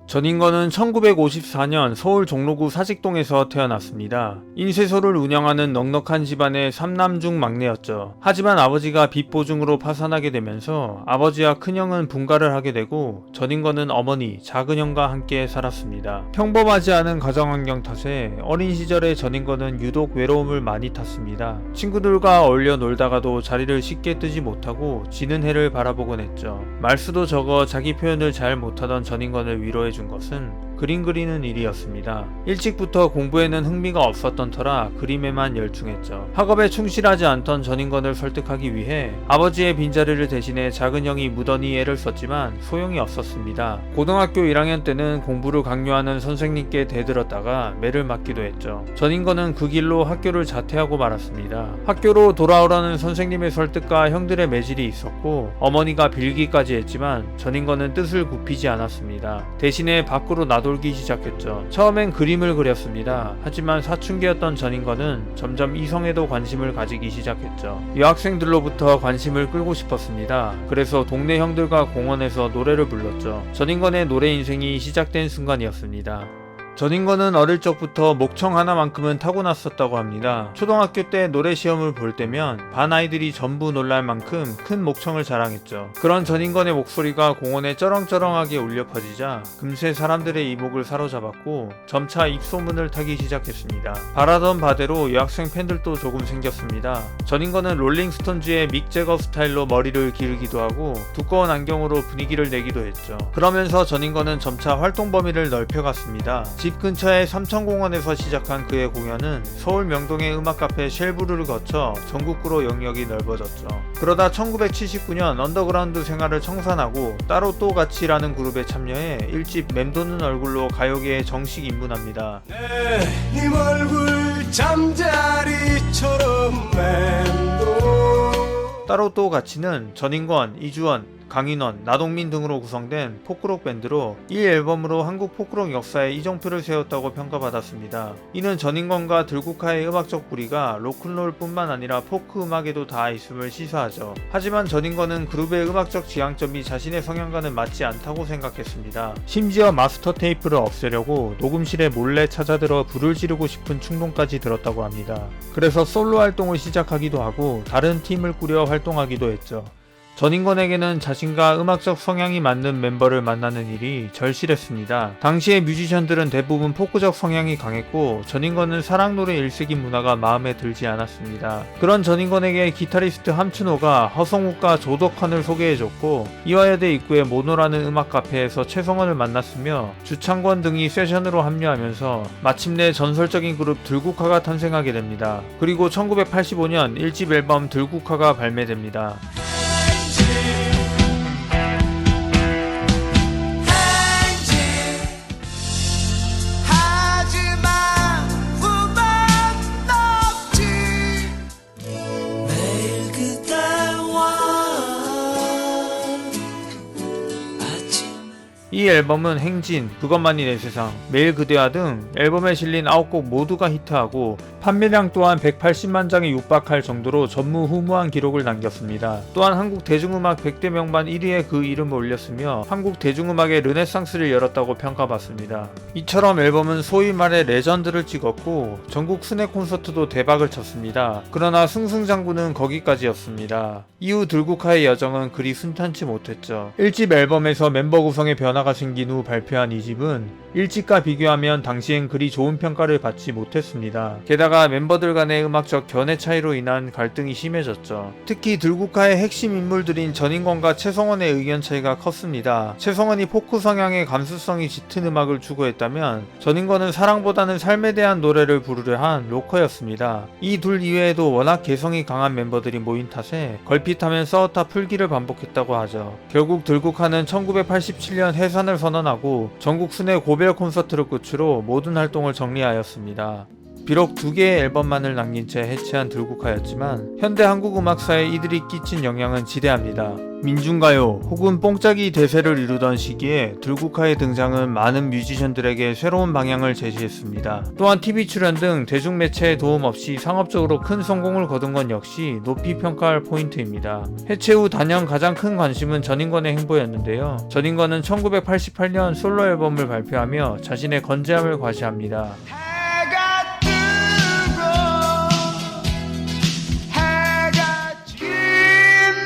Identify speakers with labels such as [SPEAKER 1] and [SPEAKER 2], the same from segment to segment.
[SPEAKER 1] 전인권은 1954년 서울 종로구 사직동에서 태어났습니다. 인쇄소를 운영하는 넉넉한 집안의 3남 중 막내였죠. 하지만 아버지가 빚 보증으로 파산하게 되면서 아버지와 큰형은 분가를 하게 되고 전인권은 어머니, 작은형과 함께 살았습니다. 평범하지 않은 가정환경 탓에 어린 시절에 전인권은 유독 외로움을 많이 탔습니다. 친구들과 어울려 놀다가도 자리를 쉽게 뜨지 못하고 지는 해를 바라보곤 했죠. 말수도 적어 자기 표현을 잘 못하던 전인권을 위로해 준 것은 그림 그리는 일이었습니다. 일찍부터 공부에는 흥미가 없었던 터라 그림에만 열중했죠. 학업에 충실하지 않던 전인권을 설득하기 위해 아버지의 빈자리를 대신해 작은형이 무던히 애를 썼지만 소용이 없었습니다. 고등학교 1학년 때는 공부를 강요하는 선생님께 대들었다가 매를 맞기도 했죠. 전인권은 그 길로 학교를 자퇴하고 말았습니다. 학교로 돌아오라는 선생님의 설득과 형들의 매질이 있었고 어머니가 빌기까지 했지만 전인권은 뜻을 굽히지 않았습니다. 대신에 밖으로 나돌기 시작했죠. 처음엔 그림을 그렸습니다. 하지만 사춘기였던 전인권은 점점 이성에도 관심을 가지기 시작했죠. 여학생들로부터 관심을 끌고 싶었습니다. 그래서 동네 형들과 공원에서 노래를 불렀죠. 전인권의 노래 인생이 시작된 순간이었습니다. 전인권은 어릴 적부터 목청 하나만큼은 타고났었다고 합니다. 초등학교 때 노래 시험을 볼 때면 반 아이들이 전부 놀랄 만큼 큰 목청을 자랑했죠. 그런 전인권의 목소리가 공원에 쩌렁쩌렁하게 울려 퍼지자 금세 사람들의 이목을 사로잡았고 점차 입소문을 타기 시작했습니다. 바라던 바대로 여학생 팬들도 조금 생겼습니다. 전인권은 롤링스톤즈의 믹 제거 스타일로 머리를 기르기도 하고 두꺼운 안경으로 분위기를 내기도 했죠. 그러면서 전인권은 점차 활동 범위를 넓혀갔습니다. 집 근처의 삼천공원에서 시작한 그의 공연은 서울 명동의 음악 카페 쉘브르를 거쳐 전국구로 영역이 넓어졌죠. 그러다 1979년 언더그라운드 생활을 청산하고 따로 또 같이라는 그룹에 참여해 1집 맴도는 얼굴로 가요계에 정식 입문합니다.
[SPEAKER 2] 네 얼굴 잠자리처럼 맴도.
[SPEAKER 1] 따로 또 같이는 전인권, 이주원, 강인원, 나동민 등으로 구성된 포크록 밴드로 이 앨범으로 한국 포크록 역사에 이정표를 세웠다고 평가받았습니다. 이는 전인권과 들국화의 음악적 뿌리가 로큰롤 뿐만 아니라 포크 음악에도 닿아 있음을 시사하죠. 하지만 전인권은 그룹의 음악적 지향점이 자신의 성향과는 맞지 않다고 생각했습니다. 심지어 마스터 테이프를 없애려고 녹음실에 몰래 찾아들어 불을 지르고 싶은 충동까지 들었다고 합니다. 그래서 솔로 활동을 시작하기도 하고 다른 팀을 꾸려 활동하기도 했죠. 전인권에게는 자신과 음악적 성향이 맞는 멤버를 만나는 일이 절실했습니다. 당시의 뮤지션들은 대부분 포크적 성향이 강했고 전인권은 사랑노래 일색이 문화가 마음에 들지 않았습니다. 그런 전인권에게 기타리스트 함춘호가 허성욱과 조덕헌을 소개해줬고 이화여대 입구의 모노라는 음악 카페에서 최성원을 만났으며 주창권 등이 세션으로 합류하면서 마침내 전설적인 그룹 들국화가 탄생하게 됩니다. 그리고 1985년 1집 앨범 들국화가 발매됩니다. 이 앨범은 행진, 그것만이 내 세상, 매일 그대와 등 앨범에 실린 9곡 모두가 히트하고 판매량 또한 180만 장에 육박할 정도로 전무후무한 기록을 남겼습니다. 또한 한국 대중음악 100대 명반 1위에 그 이름을 올렸으며 한국 대중음악의 르네상스를 열었다고 평가받습니다. 이처럼 앨범은 소위 말해 레전드를 찍었고 전국 순회 콘서트도 대박을 쳤습니다. 그러나 승승장구는 거기까지였습니다. 이후 들국화의 여정은 그리 순탄치 못했죠. 1집 앨범에서 멤버 구성의 변화가 생긴 후 발표한 2집은 1집과 비교하면 당시엔 그리 좋은 평가를 받지 못했습니다. 게다가 멤버들 간의 음악적 견해 차이로 인한 갈등이 심해졌죠. 특히 들국화의 핵심 인물들인 전인권과 최성원의 의견 차이가 컸습니다. 최성원이 포크 성향의 감수성이 짙은 음악을 추구했다면 전인권은 사랑보다는 삶에 대한 노래를 부르려 한 로커였습니다. 이 둘 이외에도 워낙 개성이 강한 멤버들이 모인 탓에 걸핏하면 써었다 풀기를 반복했다고 하죠. 결국 들국화는 1987년 해산을 선언하고 전국 순회 고별 콘서트를 끝으로 모든 활동을 정리하였습니다. 비록 2개의 앨범만을 남긴 채 해체한 들국화였지만 현대 한국 음악사에 이들이 끼친 영향은 지대합니다. 민중가요 혹은 뽕짝이 대세를 이루던 시기에 들국화의 등장은 많은 뮤지션들에게 새로운 방향을 제시했습니다. 또한 TV 출연 등 대중매체의 도움 없이 상업적으로 큰 성공을 거둔 건 역시 높이 평가할 포인트입니다. 해체 후 단연 가장 큰 관심은 전인권의 행보였는데요. 전인권은 1988년 솔로 앨범을 발표하며 자신의 건재함을 과시합니다.
[SPEAKER 2] 해가 뜨고 해가 진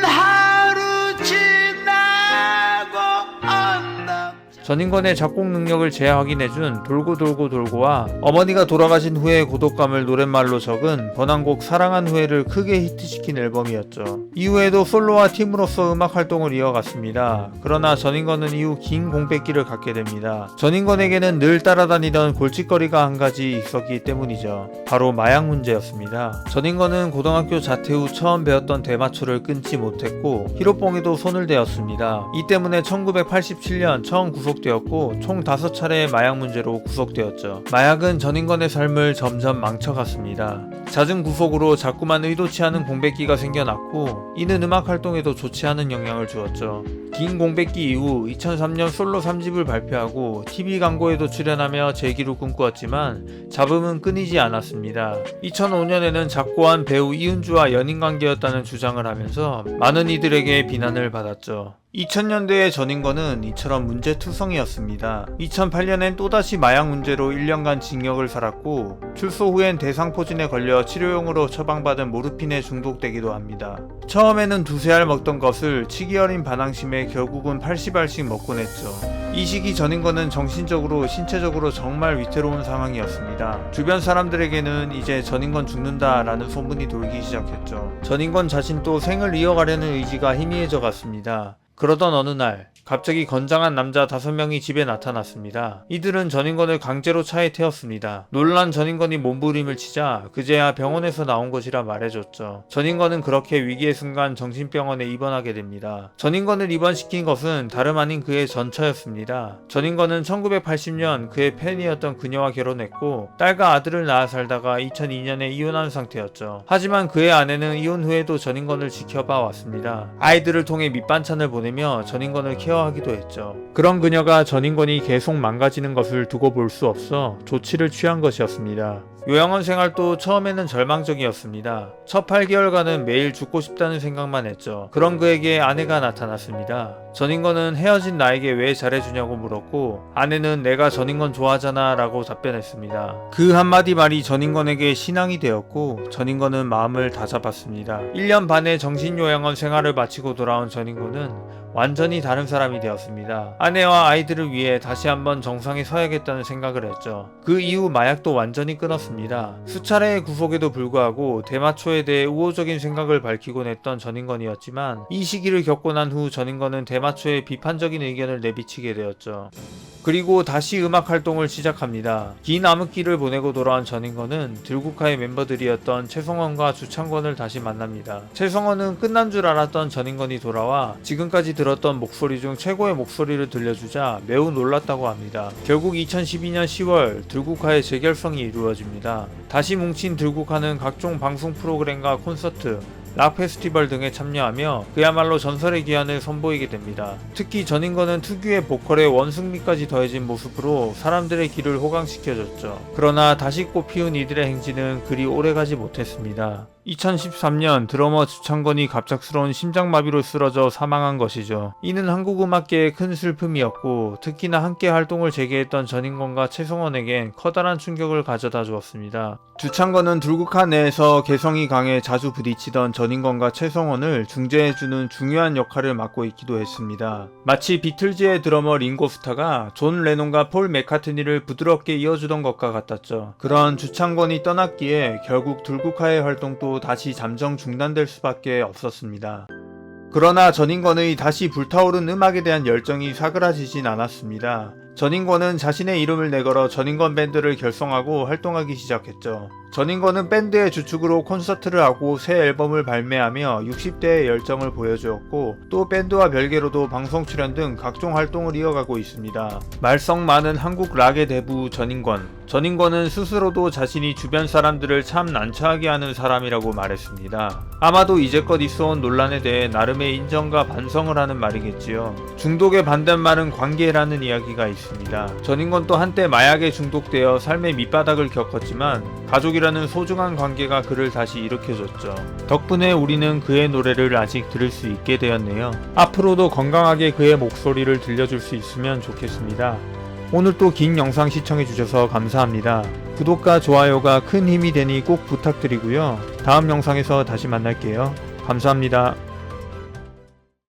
[SPEAKER 2] 하루 지나고 언덕
[SPEAKER 1] 전인권의 작곡 능력을 재확인해준 돌고 돌고 돌고와 어머니가 돌아가신 후의 고독감을 노랫말로 적은 번안곡 사랑한 후에를 크게 히트시킨 앨범이었죠. 이후에도 솔로와 팀으로서 음악 활동을 이어갔습니다. 그러나 전인권은 이후 긴 공백기를 갖게 됩니다. 전인권에게는 늘 따라다니던 골칫거리가 한 가지 있었기 때문이죠. 바로 마약 문제였습니다. 전인권은 고등학교 자퇴 후 처음 배웠던 대마초를 끊지 못했고 히로뽕에도 손을 대었습니다. 이 때문에 1987년 처음 구속되었고 총 5차례의 마약 문제로 구속되었죠. 마약은 전인권의 삶을 점점 망쳐갔습니다. 잦은 구속으로 자꾸만 의도치 않은 공백기가 생겨났고 이는 음악 활동에도 좋지 않은 영향을 주었죠. 긴 공백기 이후 2003년 솔로 3집을 발표하고 TV 광고에도 출연하며 재기를 꿈꾸었지만 잡음은 끊이지 않았습니다. 2005년에는 작고한 배우 이은주와 연인관계였다는 주장을 하면서 많은 이들에게 비난을 받았죠. 2000년대의 전인권은 이처럼 문제투성이었습니다. 2008년엔 또다시 마약 문제로 1년간 징역을 살았고 출소 후엔 대상포진에 걸려 치료용으로 처방받은 모르핀에 중독되기도 합니다. 처음에는 2-3알 먹던 것을 치기 어린 반항심에 결국은 80알씩 먹곤 했죠. 이 시기 전인권은 정신적으로 신체적으로 정말 위태로운 상황이었습니다. 주변 사람들에게는 이제 전인권 죽는다 라는 소문이 돌기 시작했죠. 전인권 자신도 생을 이어가려는 의지가 희미해져 갔습니다. 그러던 어느 날 갑자기 건장한 남자 5명이 집에 나타났습니다. 이들은 전인권을 강제로 차에 태웠습니다. 놀란 전인권이 몸부림을 치자 그제야 병원에서 나온 것이라 말해줬죠. 전인권은 그렇게 위기의 순간 정신병원에 입원하게 됩니다. 전인권을 입원시킨 것은 다름 아닌 그의 전처였습니다. 전인권은 1980년 그의 팬이었던 그녀와 결혼했고 딸과 아들을 낳아 살다가 2002년에 이혼한 상태였죠. 하지만 그의 아내는 이혼 후에도 전인권을 지켜봐 왔습니다. 아이들을 통해 밑반찬을 보내며 전인권을 케어하기도 했죠. 그런 그녀가 전인권이 계속 망가지는 것을 두고 볼 수 없어 조치를 취한 것이었습니다. 요양원 생활도 처음에는 절망적이었습니다. 첫 8개월간은 매일 죽고 싶다는 생각만 했죠. 그런 그에게 아내가 나타났습니다. 전인권은 헤어진 나에게 왜 잘해주냐고 물었고 아내는 내가 전인권 좋아하잖아 라고 답변했습니다. 그 한마디 말이 전인권에게 신앙이 되었고 전인권은 마음을 다잡았습니다. 1년 반의 정신요양원 생활을 마치고 돌아온 전인권은 완전히 다른 사람이 되었습니다. 아내와 아이들을 위해 다시 한번 정상에 서야겠다는 생각을 했죠. 그 이후 마약도 완전히 끊었습니다. 수차례의 구속에도 불구하고 대마초에 대해 우호적인 생각을 밝히곤 했던 전인권이었지만 이 시기를 겪고 난 후 전인권은 대마초에 비판적인 의견을 내비치게 되었죠. 그리고 다시 음악 활동을 시작합니다. 긴 암흑기를 보내고 돌아온 전인권은 들국화의 멤버들이었던 최성원과 주창권을 다시 만납니다. 최성원은 끝난 줄 알았던 전인권이 돌아와 지금까지 들었던 목소리 중 최고의 목소리를 들려주자 매우 놀랐다고 합니다. 결국 2012년 10월 들국화의 재결성이 이루어집니다. 다시 뭉친 들국화는 각종 방송 프로그램과 콘서트, 락 페스티벌 등에 참여하며 그야말로 전설의 기한을 선보이게 됩니다. 특히 전인권은 특유의 보컬에 원숭미까지 더해진 모습으로 사람들의 귀를 호강시켜줬죠. 그러나 다시 꽃피운 이들의 행진은 그리 오래가지 못했습니다. 2013년 드러머 주창권이 갑작스러운 심장마비로 쓰러져 사망한 것이죠. 이는 한국 음악계의 큰 슬픔이었고 특히나 함께 활동을 재개했던 전인권과 최성원에겐 커다란 충격을 가져다 주었습니다. 주창권은 들국화 내에서 개성이 강해 자주 부딪히던 전인권과 최성원을 중재해주는 중요한 역할을 맡고 있기도 했습니다. 마치 비틀즈의 드러머 링고스타가 존 레논과 폴 맥카트니를 부드럽게 이어주던 것과 같았죠. 그런 주창권이 떠났기에 결국 들국화의 활동도 다시 잠정 중단될 수밖에 없었습니다. 그러나 전인권의 다시 불타오른 음악에 대한 열정이 사그라지진 않았습니다. 전인권은 자신의 이름을 내걸어 전인권 밴드를 결성하고 활동하기 시작했죠. 전인권은 밴드의 주축으로 콘서트를 하고 새 앨범을 발매하며 60대의 열정을 보여주었고 또 밴드와 별개로도 방송 출연 등 각종 활동을 이어가고 있습니다. 말썽 많은 한국 락의 대부 전인권. 전인권은 스스로도 자신이 주변 사람들을 참 난처하게 하는 사람이라고 말했습니다. 아마도 이제껏 있어온 논란에 대해 나름의 인정과 반성을 하는 말이겠지요. 중독의 반대말은 관계라는 이야기가 있습니다. 전인권도 한때 마약에 중독되어 삶의 밑바닥을 겪었지만 가족이라는 소중한 관계가 그를 다시 일으켜줬죠. 덕분에 우리는 그의 노래를 아직 들을 수 있게 되었네요. 앞으로도 건강하게 그의 목소리를 들려줄 수 있으면 좋겠습니다. 오늘 또 긴 영상 시청해주셔서 감사합니다. 구독과 좋아요가 큰 힘이 되니 꼭 부탁드리고요. 다음 영상에서 다시 만날게요. 감사합니다.